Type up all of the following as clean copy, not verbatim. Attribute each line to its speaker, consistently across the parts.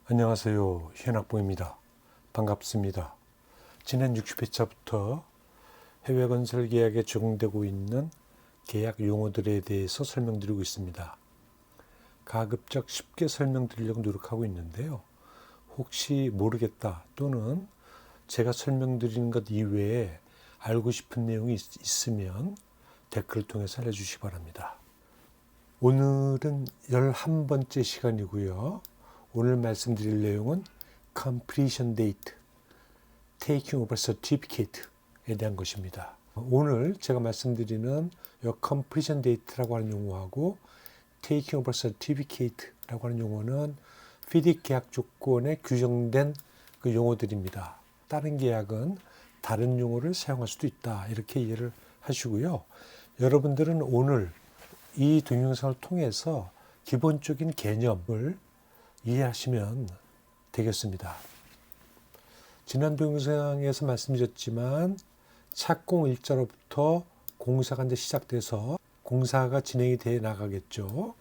Speaker 1: 안녕하세요. 현학봉입니다. 반갑습니다. 지난 60회차부터 해외 건설 계약에 적용되고 있는 계약 용어들에 대해서 설명드리고 있습니다. 가급적 쉽게 설명드리려고 노력하고 있는데요. 혹시 모르겠다 또는 제가 설명드리는 것 이외에 알고 싶은 내용이 있으면 댓글을 통해서 알려주시기 바랍니다. 오늘은 11번째 시간이고요. 오늘 말씀드릴 내용은 completion date, taking over certificate에 대한 것입니다. 오늘 제가 말씀드리는 이 completion date라고 하는 용어하고 taking over certificate라고 하는 용어는 FIDIC 계약 조건에 규정된 그 용어들입니다. 다른 계약은 다른 용어를 사용할 수도 있다. 이렇게 이해를 하시고요. 여러분들은 오늘 이 동영상을 통해서 기본적인 개념을 이해하시면 되겠습니다. 지난 동영상에서 말씀드렸지만 착공 일자로부터 공사가 이제 시작돼서 공사가 진행이 돼 나가겠죠.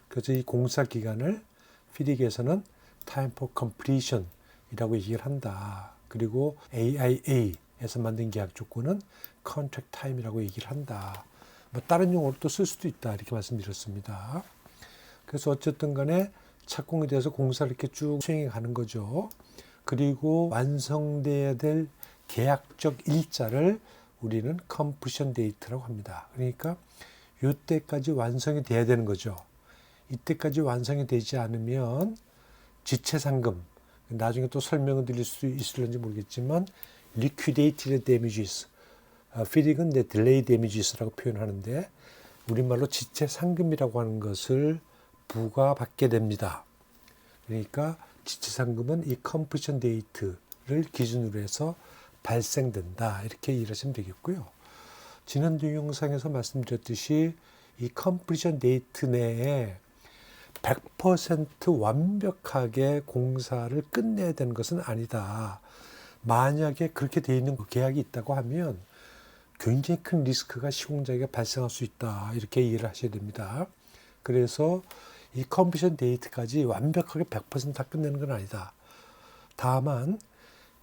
Speaker 1: 그래서 이 공사 기간을 FIDIC에서는 Time for Completion 이라고 얘기를 한다. 그리고 AIA에서 만든 계약 조건은 Contract Time이라고 얘기를 한다. 뭐 다른 용어로 또 쓸 수도 있다. 이렇게 말씀드렸습니다. 그래서 어쨌든 간에 착공이 돼서 공사를 이렇게 쭉 수행해 가는 거죠. 그리고 완성돼야 될 계약적 일자를 우리는 completion date라고 합니다. 그러니까 이때까지 완성이 돼야 되는 거죠. 이때까지 완성이 되지 않으면 지체상금, 나중에 또 설명을 드릴 수 있을지 모르겠지만 liquidated damages, FIDIC은 delay damages라고 표현하는데 우리말로 지체상금이라고 하는 것을 부과받게 됩니다. 그러니까 지체상금은 이 completion date를 기준으로 해서 발생된다. 이렇게 이해하시면 되겠고요. 지난 동영상에서 말씀드렸듯이 이 completion date 내에 100% 완벽하게 공사를 끝내야 되는 것은 아니다. 만약에 그렇게 되어 있는 계약이 있다고 하면 굉장히 큰 리스크가 시공자에게 발생할 수 있다. 이렇게 이해를 하셔야 됩니다. 그래서 이 컴플리션 데이트까지 완벽하게 100% 다 끝내는 건 아니다. 다만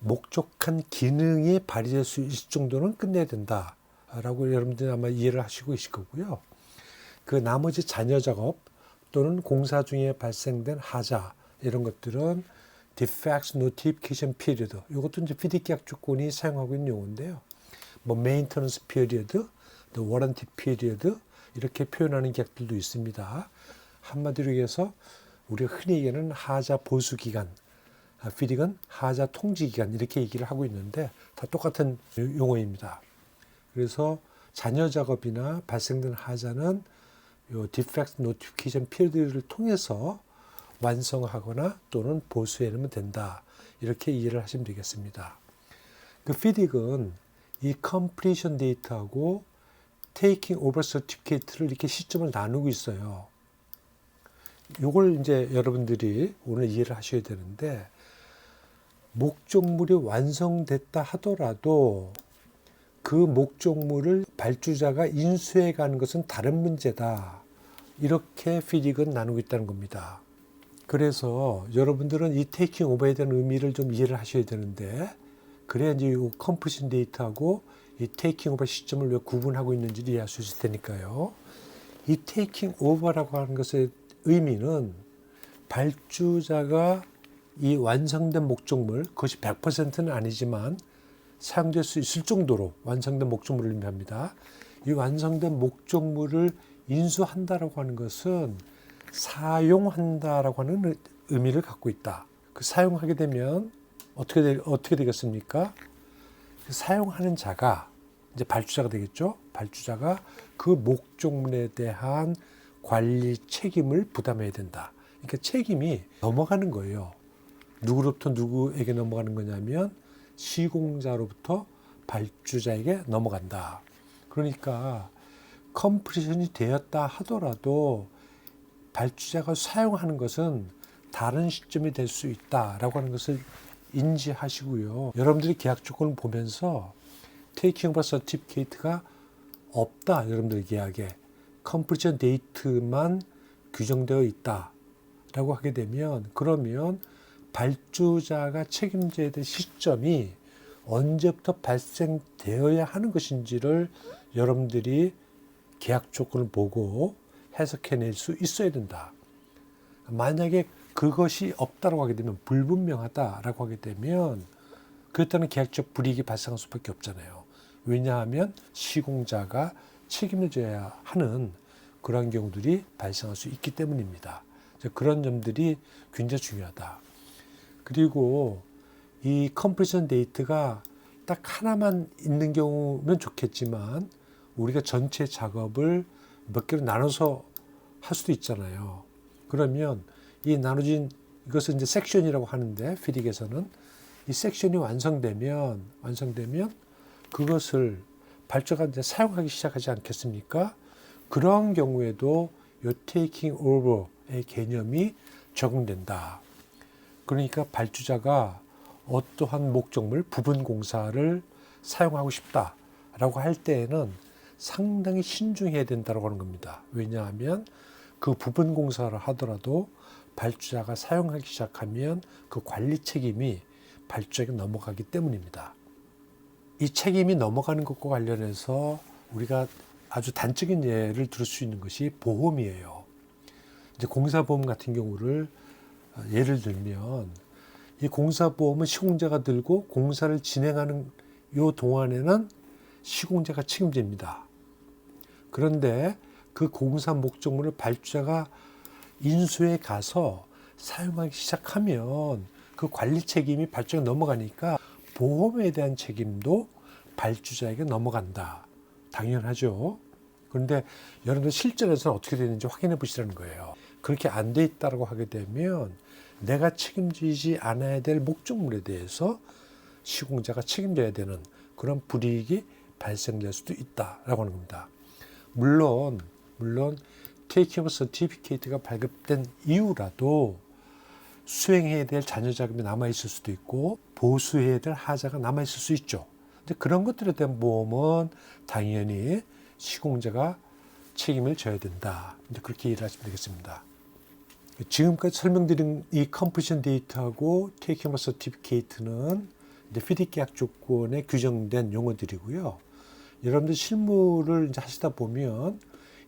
Speaker 1: 목적한 기능이 발휘될 수 있을 정도는 끝내야 된다라고 여러분들이 아마 이해를 하시고 계실 거고요. 그 나머지 잔여 작업 또는 공사 중에 발생된 하자 이런 것들은 defects notification period, 이것도 이제 FIDIC 계약 조건이 사용하고 있는 용어인데요. 뭐 maintenance period, the warranty period 이렇게 표현하는 계약들도 있습니다. 한마디로 얘기해서 우리가 흔히 얘기하는 하자 보수 기간, FIDIC은 하자 통지 기간 이렇게 얘기를 하고 있는데 다 똑같은 용어입니다. 그래서 잔여 작업이나 발생된 하자는 요 defect notification period를 통해서 완성하거나 또는 보수해 놓으면 된다. 이렇게 이해를 하시면 되겠습니다. 그 FIDIC은 이 completion date하고 taking over certificate를 이렇게 시점을 나누고 있어요. 요걸 이제 여러분들이 오늘 이해를 하셔야 되는데, 목적물이 완성됐다 하더라도 그 목적물을 발주자가 인수해 가는 것은 다른 문제다. 이렇게 FIDIC은 나누고 있다는 겁니다. 그래서 여러분들은 이 taking over에 대한 의미를 좀 이해를 하셔야 되는데, 그래야 이제 이 completion date하고 이 taking over 시점을 왜 구분하고 있는지를 이해할 수 있을 테니까요. 이 taking over라고 하는 것의 의미는 발주자가 이 완성된 목적물, 그것이 100%는 아니지만 사용될 수 있을 정도로 완성된 목적물을 의미합니다. 이 완성된 목적물을 인수한다라고 하는 것은 사용한다라고 하는 의미를 갖고 있다. 그 사용하게 되면 어떻게 되겠습니까? 그 사용하는 자가 이제 발주자가 되겠죠. 발주자가 그 목적물에 대한 관리 책임을 부담해야 된다. 그러니까 책임이 넘어가는 거예요. 누구로부터 누구에게 넘어가는 거냐면 시공자로부터 발주자에게 넘어간다. 그러니까 컴플리션이 되었다 하더라도 발주자가 사용하는 것은 다른 시점이 될 수 있다라고 하는 것을 인지하시고요. 여러분들이 계약 조건을 보면서 taking over certificate가 없다. 여러분들 계약에 completion date만 규정되어 있다라고 하게 되면, 그러면 발주자가 책임져야 될 시점이 언제부터 발생되어야 하는 것인지를 여러분들이 계약 조건을 보고 해석해낼 수 있어야 된다. 만약에 그것이 없다고 하게 되면, 불분명하다라고 하게 되면 그렇다면 계약적 불이익이 발생할 수밖에 없잖아요. 왜냐하면 시공자가 책임을 져야 하는 그런 경우들이 발생할 수 있기 때문입니다. 그런 점들이 굉장히 중요하다. 그리고 이 컴플리션 데이트가 딱 하나만 있는 경우면 좋겠지만 우리가 전체 작업을 몇 개로 나눠서 할 수도 있잖아요. 그러면 이 나눠진 이것을 이제 섹션이라고 하는데, 피딕에서는 이 섹션이 완성되면 그것을 발주자가 이제 사용하기 시작하지 않겠습니까? 그런 경우에도 이 테이킹 오버의 개념이 적용된다. 그러니까 발주자가 어떠한 목적물, 부분 공사를 사용하고 싶다라고 할 때에는 상당히 신중해야 된다고 하는 겁니다. 왜냐하면 그 부분 공사를 하더라도 발주자가 사용하기 시작하면 그 관리 책임이 발주자에게 넘어가기 때문입니다. 이 책임이 넘어가는 것과 관련해서 우리가 아주 단적인 예를 들을 수 있는 것이 보험이에요. 이제 공사보험 같은 경우를 예를 들면, 이 공사보험은 시공자가 들고 공사를 진행하는 요 동안에는 시공자가 책임집니다. 그런데 그 공사 목적물을 발주자가 인수해 가서 사용하기 시작하면 그 관리 책임이 발주자에게 넘어가니까 보험에 대한 책임도 발주자에게 넘어간다. 당연하죠. 그런데 여러분들 실전에서는 어떻게 되는지 확인해 보시라는 거예요. 그렇게 안 돼 있다고 하게 되면 내가 책임지지 않아야 될 목적물에 대해서 시공자가 책임져야 되는 그런 불이익이 발생될 수도 있다라고 하는 겁니다. 물론 테이킹 오버 서티피케이트가 발급된 이후라도 수행해야 될 잔여 자금이 남아있을 수도 있고 보수해야 될 하자가 남아있을 수 있죠. 근데 그런 것들에 대한 보험은 당연히 시공자가 책임을 져야 된다. 근데 그렇게 이해를 하시면 되겠습니다. 지금까지 설명드린 이 컴플리션 데이트하고 테이킹 오버 서티피케이트는 피딕 계약 조건에 규정된 용어들이고요. 여러분들 실무를 이제 하시다 보면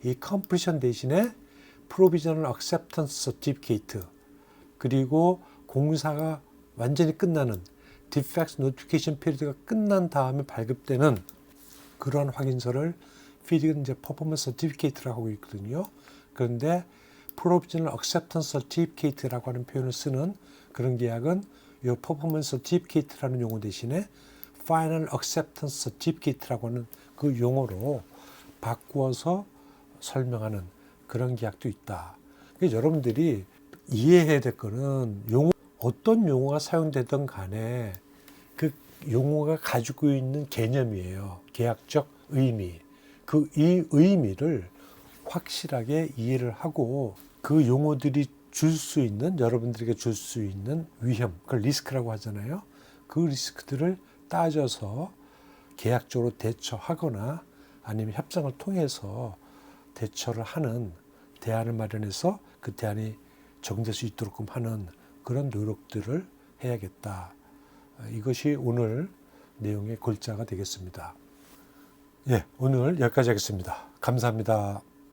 Speaker 1: 이 컴플리션 대신에 프로비저널 액셉턴스 서티피케이트, 그리고 공사가 완전히 끝나는 디펙트 노티피케이션 피리드가 끝난 다음에 발급되는 그러한 확인서를 피딕은 이제 퍼포먼스 서티피케이트라고 하고 있거든요. 그런데 프로비저널 액셉턴스 서티피케이트라고 하는 표현을 쓰는 그런 계약은 이 퍼포먼스 서티피케이트라는 용어 대신에 파이널 액셉턴스 서티피케이트라고 하는 그 용어로 바꾸어서 설명하는 그런 계약도 있다. 그래서 여러분들이 이해해야 될 거는 어떤 용어가 사용되든 간에 그 용어가 가지고 있는 개념이에요. 계약적 의미. 이 의미를 확실하게 이해를 하고 그 용어들이 여러분들에게 줄 수 있는 위험, 그걸 리스크라고 하잖아요. 그 리스크들을 따져서 계약적으로 대처하거나 아니면 협상을 통해서 대처를 하는 대안을 마련해서 그 대안이 적용될 수 있도록 하는 그런 노력들을 해야겠다. 이것이 오늘 내용의 골자가 되겠습니다. 예, 오늘 여기까지 하겠습니다. 감사합니다.